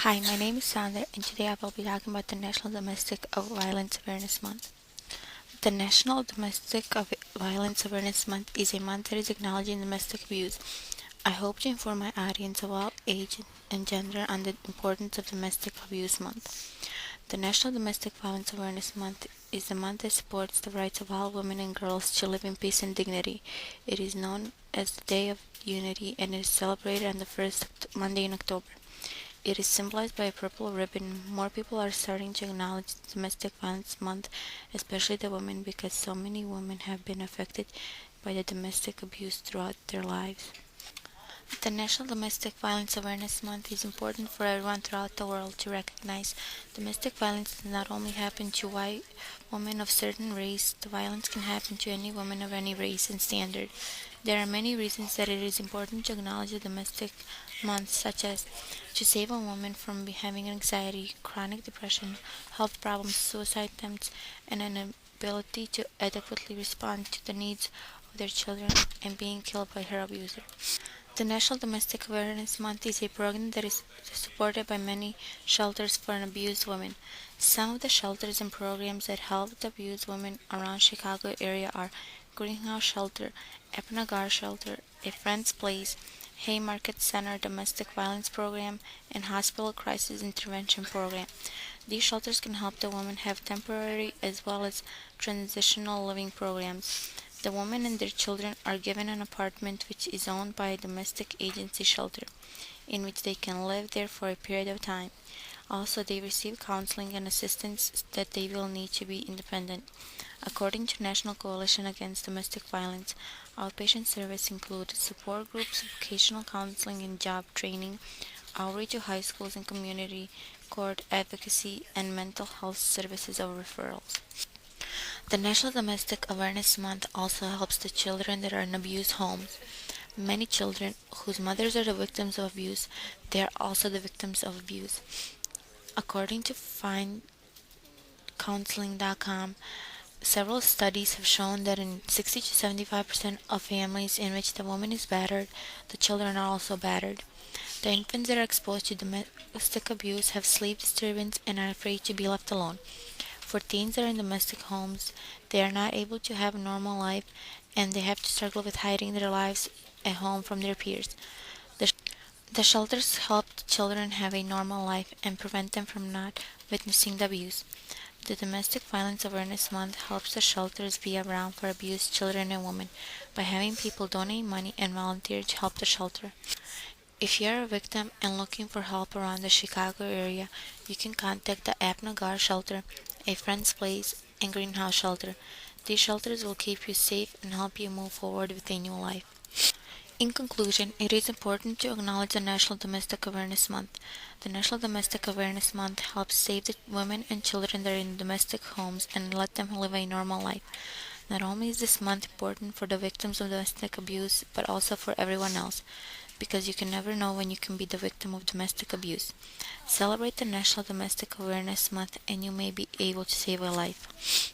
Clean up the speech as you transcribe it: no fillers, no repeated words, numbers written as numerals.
Hi, my name is Sandra, and today I will be talking about the National Domestic Violence Awareness Month. The National Violence Awareness Month is a month that is acknowledging domestic abuse. I hope to inform my audience of all age and gender on the importance of Domestic Abuse Month. The National Domestic Violence Awareness Month is the month that supports the rights of all women and girls to live in peace and dignity. It is known as the Day of Unity and is celebrated on the first Monday in October. It is symbolized by a purple ribbon. More people are starting to acknowledge Domestic Violence Month, especially the women, because so many women have been affected by the domestic abuse throughout their lives. The National Domestic Violence Awareness Month is important for everyone throughout the world to recognize domestic violence does not only happen to white women of certain race, the violence can happen to any woman of any race and standard. There are many reasons that it is important to acknowledge the domestic month, such as to save a woman from having anxiety, chronic depression, health problems, suicide attempts, and an inability to adequately respond to the needs of their children and being killed by her abuser. The National Domestic Awareness Month is a program that is supported by many shelters for abused women. Some of the shelters and programs that help the abused women around Chicago area are Greenhouse Shelter, Epnagar Shelter, A Friend's Place, Haymarket Center Domestic Violence Program, and Hospital Crisis Intervention Program. These shelters can help the women have temporary as well as transitional living programs. The women and their children are given an apartment which is owned by a domestic agency shelter, in which they can live there for a period of time. Also, they receive counseling and assistance that they will need to be independent. According to National Coalition Against Domestic Violence, outpatient service include support groups, vocational counseling and job training, outreach to high schools and community court advocacy, and mental health services or referrals. The National Domestic Awareness Month also helps the children that are in abused homes. Many children whose mothers are the victims of abuse, they are also the victims of abuse. According to FindCounseling.com, several studies have shown that in 60 to 75% of families in which the woman is battered, the children are also battered. The infants that are exposed to domestic abuse have sleep disturbance and are afraid to be left alone. For teens that are in domestic homes, they are not able to have a normal life and they have to struggle with hiding their lives at home from their peers. The, the shelters help the children have a normal life and prevent them from not witnessing the abuse. The Domestic Violence Awareness Month helps the shelters be around for abused children and women by having people donate money and volunteer to help the shelter. If you are a victim and looking for help around the Chicago area, you can contact the Apnagar Shelter, A Friend's Place, and Greenhouse Shelter. These shelters will keep you safe and help you move forward with a new life. In conclusion, it is important to acknowledge the National Domestic Awareness Month. The National Domestic Awareness Month helps save the women and children that are in domestic homes and let them live a normal life. Not only is this month important for the victims of domestic abuse, but also for everyone else, because you can never know when you can be the victim of domestic abuse. Celebrate the National Domestic Awareness Month and you may be able to save a life.